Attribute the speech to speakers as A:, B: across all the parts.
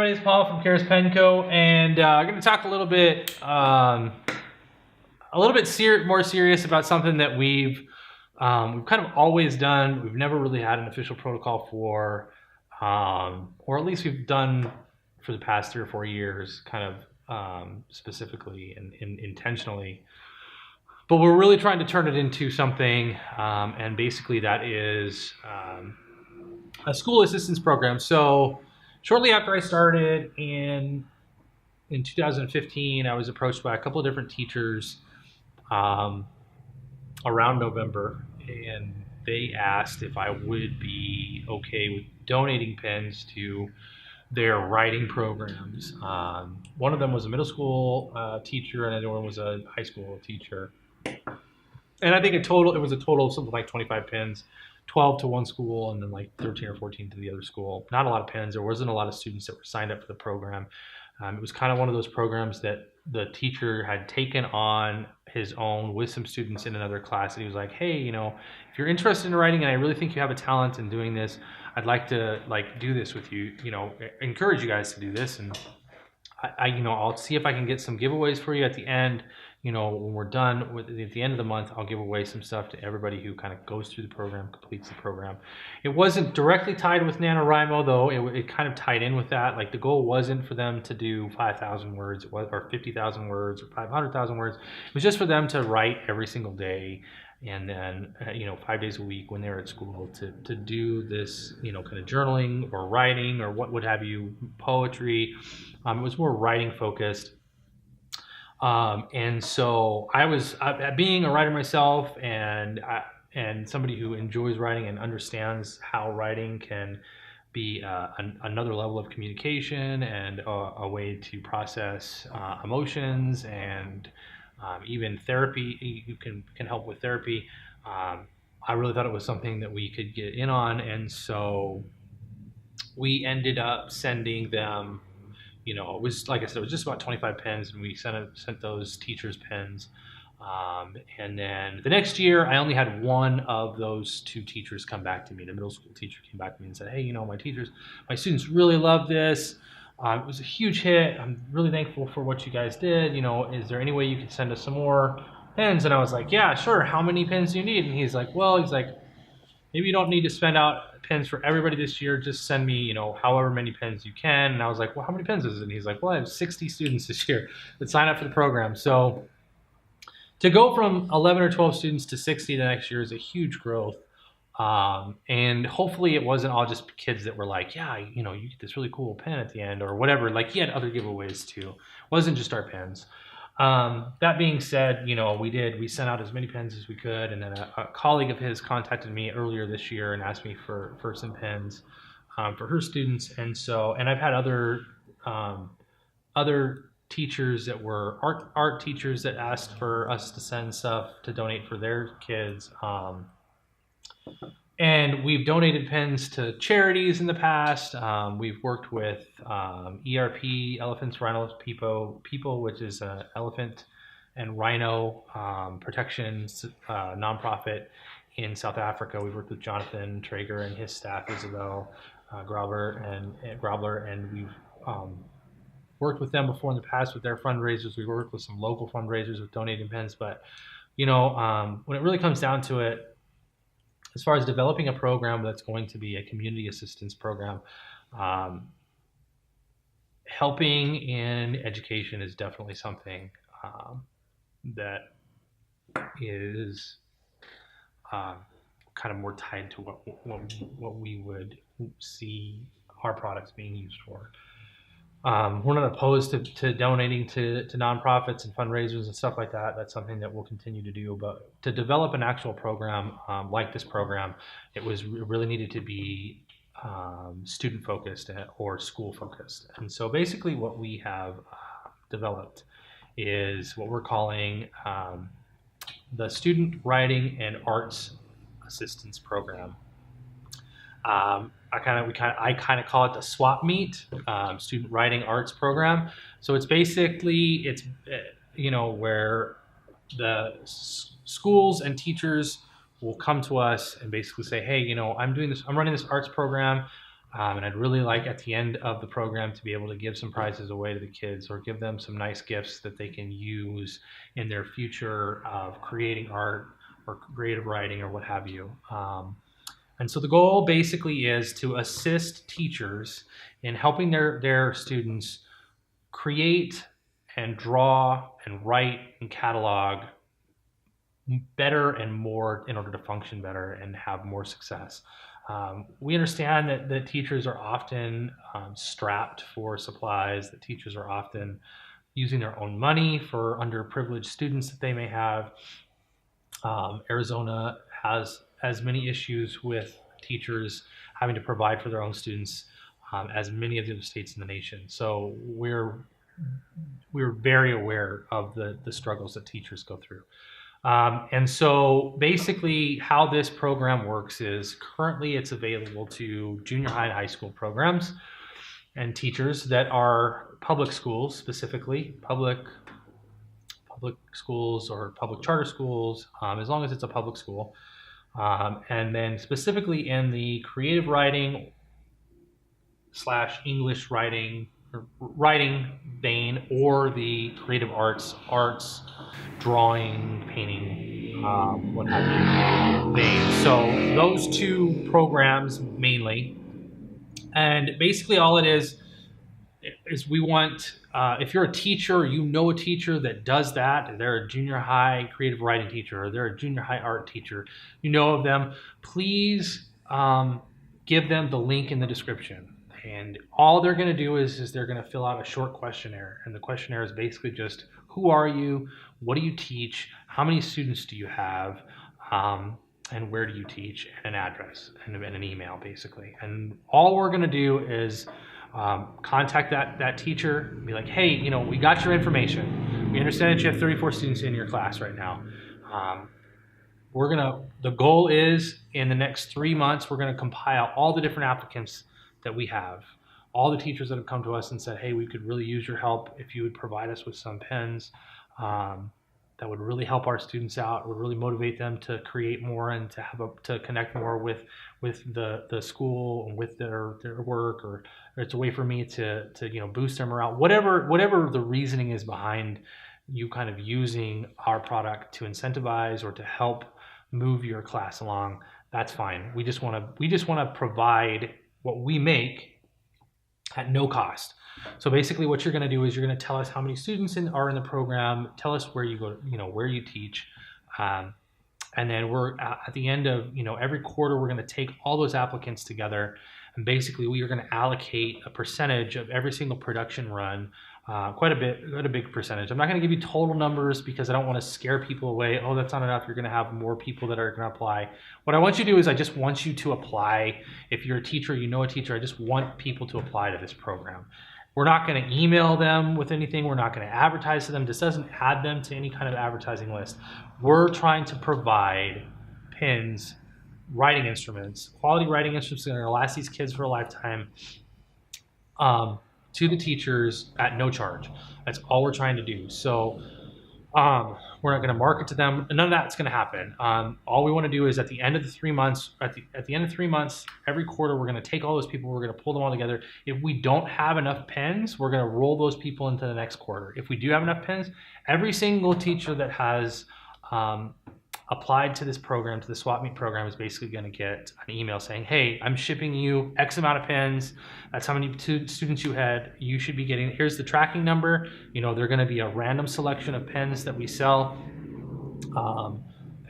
A: my name is Paul from Karis Pen Co, and I'm going to talk a little bit more serious about something that we've kind of always done. We've never really had an official protocol for, or at least we've done for the past 3 or 4 years, kind of specifically and intentionally. But we're really trying to turn it into something, and basically that is a school assistance program. So shortly after I started in 2015, I was approached by a couple of different teachers around November, and they asked if I would be okay with donating pens to their writing programs. One of them was a middle school teacher, and another one was a high school teacher. And I think it was a total of something like 25 pens, 12 to one school, and then like 13 or 14 to the other school. Not a lot of pens. There wasn't a lot of students that were signed up for the program. It was kind of one of those programs that the teacher had taken on his own with some students in another class. And he was like, hey, if you're interested in writing and I really think you have a talent in doing this, I'd like to do this with you, encourage you guys to do this. And I'll see if I can get some giveaways for you at the end. When we're done at the end of the month, I'll give away some stuff to everybody who kind of goes through the program, completes the program. It wasn't directly tied with NaNoWriMo, though. It kind of tied in with that. Like, the goal wasn't for them to do 5,000 words or 50,000 words or 500,000 words. It was just for them to write every single day, and then 5 days a week when they're at school to do this kind of journaling or writing or what would have you, poetry. It was more writing focused. And so I was being a writer myself, and somebody who enjoys writing and understands how writing can be another level of communication and a way to process emotions, and even therapy. You can help with therapy. I really thought it was something that we could get in on, and so we ended up sending them. It was, like I said, it was just about 25 pens, and we sent those teachers pens. And then the next year, I only had one of those two teachers come back to me. The middle school teacher came back to me and said, hey, my students really love this. It was a huge hit. I'm really thankful for what you guys did. Is there any way you could send us some more pens? And I was like, yeah, sure. How many pens do you need? And he's like, maybe you don't need to spend out pens for everybody this year. Just send me, however many pens you can. And I was like, well, how many pens is it? And he's like, well, I have 60 students this year that sign up for the program. So to go from 11 or 12 students to 60 the next year is a huge growth. And hopefully it wasn't all just kids that were like, yeah, you get this really cool pen at the end or whatever. Like, he had other giveaways too. It wasn't just our pens. That being said, we sent out as many pens as we could, and then a colleague of his contacted me earlier this year and asked me for some pens for her students. And I've had other teachers that were art teachers that asked for us to send stuff to donate for their kids. And we've donated pens to charities in the past. We've worked with ERP, Elephants, Rhinos, People, which is an elephant and rhino protection nonprofit in South Africa. We've worked with Jonathan Traeger and his staff, Isabel Grobler, and we've worked with them before in the past with their fundraisers. We've worked with some local fundraisers with donating pens. But when it really comes down to it, as far as developing a program that's going to be a community assistance program, helping in education is definitely something that is kind of more tied to what we would see our products being used for. We're not opposed to donating to nonprofits and fundraisers and stuff like that. That's something that we'll continue to do. But to develop an actual program like this program, it really needed to be student focused or school focused. And so basically what we have developed is what we're calling the Student Writing and Arts Assistance Program. I kind of call it the swap meet, Student Writing Arts Program. So it's basically where the schools and teachers will come to us and basically say, hey, I'm running this arts program. And I'd really like at the end of the program to be able to give some prizes away to the kids or give them some nice gifts that they can use in their future of creating art or creative writing or what have you. And so the goal basically is to assist teachers in helping their students create and draw and write and catalog better and more in order to function better and have more success. We understand that teachers are often strapped for supplies, that teachers are often using their own money for underprivileged students that they may have. Arizona has as many issues with teachers having to provide for their own students as many of the other states in the nation. So we're very aware of the struggles that teachers go through. And so basically how this program works is currently it's available to junior high and high school programs and teachers that are public schools, specifically public schools or public charter schools, as long as it's a public school. And then specifically in the creative writing / English writing vein, or the creative arts, drawing, painting, what have you, vein. So those two programs mainly. And basically all it is we want, if you're a teacher, you know a teacher that does that, they're a junior high creative writing teacher, or they're a junior high art teacher, you know of them, please give them the link in the description. And all they're going to do is they're going to fill out a short questionnaire. And the questionnaire is basically just, who are you? What do you teach? How many students do you have? And where do you teach? And an address and an email, basically. And all we're going to do is contact that teacher and be like, hey, we got your information. We understand that you have 34 students in your class right now. The goal is in the next 3 months, we're going to compile all the different applicants that we have, all the teachers that have come to us and said, hey, we could really use your help if you would provide us with some pens. That would really help our students out, would really motivate them to create more and to connect more with the school and with their work, or it's a way for me to boost their morale. Whatever the reasoning is behind you kind of using our product to incentivize or to help move your class along, that's fine. We just want to provide what we make at no cost. So basically what you're going to do is you're going to tell us how many students are in the program, tell us where you go, where you teach. And then we're at the end of, every quarter, we're going to take all those applicants together. And basically we are going to allocate a percentage of every single production run, quite a big percentage. I'm not going to give you total numbers because I don't want to scare people away. Oh, that's not enough. You're going to have more people that are going to apply. What I want you to do is I just want you to apply. If you're a teacher, a teacher, I just want people to apply to this program. We're not going to email them with anything. We're not going to advertise to them. This doesn't add them to any kind of advertising list. We're trying to provide pens, writing instruments, quality writing instruments that are going to last these kids for a lifetime, to the teachers at no charge. That's all we're trying to do. So we're not going to market to them. None of that's going to happen. All we want to do is at the end of the 3 months, every quarter, we're going to take all those people, we're going to pull them all together. If we don't have enough pens, we're going to roll those people into the next quarter. If we do have enough pens, every single teacher that has applied to this program, to the Swap Meet program, is basically going to get an email saying, hey, I'm shipping you X amount of pens. That's how many students you had. You should be getting, here's the tracking number. They're going to be a random selection of pens that we sell.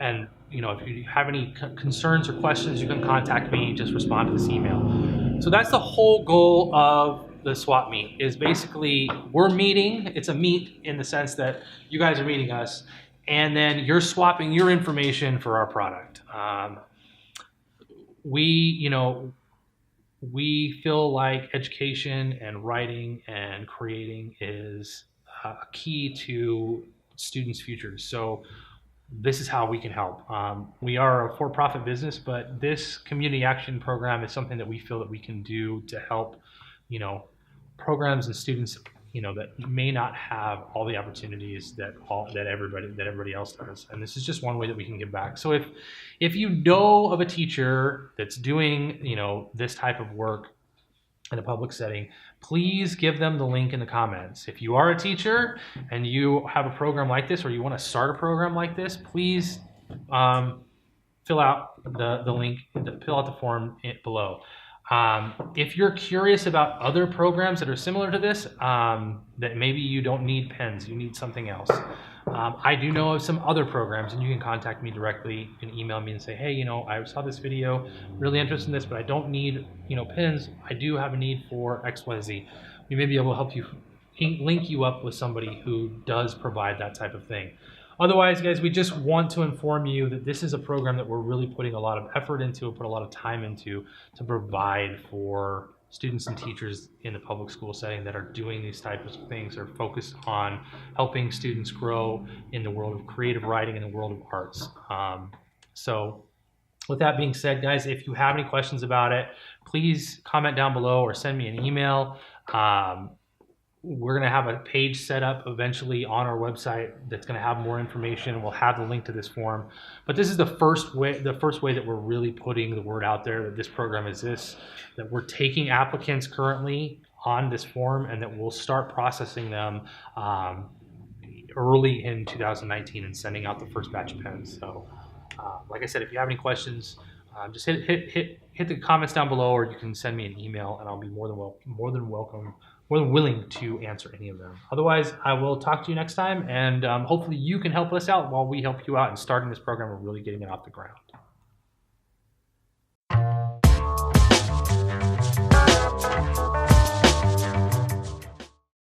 A: And if you have any concerns or questions, you can contact me. Just respond to this email. So that's the whole goal of the Swap Meet, is basically we're meeting. It's a meet in the sense that you guys are meeting us, and then you're swapping your information for our product. We feel like education and writing and creating is a key to students' futures. So this is how we can help. We are a for-profit business, but this community action program is something that we feel that we can do to help, programs and students, that may not have all the opportunities that everybody else does. And this is just one way that we can give back. So if you know of a teacher that's doing, this type of work, in a public setting, please give them the link in the comments. If you are a teacher and you have a program like this, or you want to start a program like this, please fill out the link, fill out the form below. If you're curious about other programs that are similar to this, that maybe you don't need pens, you need something else. I do know of some other programs, and you can contact me directly. You can email me and say, hey, you know, I saw this video, really interested in this, but I don't need, you know, pens. I do have a need for XYZ. We may be able to help you, link you up with somebody who does provide that type of thing. Otherwise, guys, we just want to inform you that this is a program that we're really putting a lot of effort into, put a lot of time into, to provide for students and teachers in the public school setting that are doing these types of things, are focused on helping students grow in the world of creative writing and the world of arts. So with that being said, guys, if you have any questions about it, please comment down below or send me an email. We're going to have a page set up eventually on our website that's going to have more information. We'll have the link to this form. But this is the first way that we're really putting the word out there that this program exists, that we're taking applicants currently on this form, and that we'll start processing them early in 2019 and sending out the first batch of pens. So like I said, if you have any questions, just hit the comments down below, or you can send me an email, and I'll be more than willing to answer any of them. Otherwise, I will talk to you next time, and hopefully you can help us out while we help you out in starting this program and really getting it off the ground.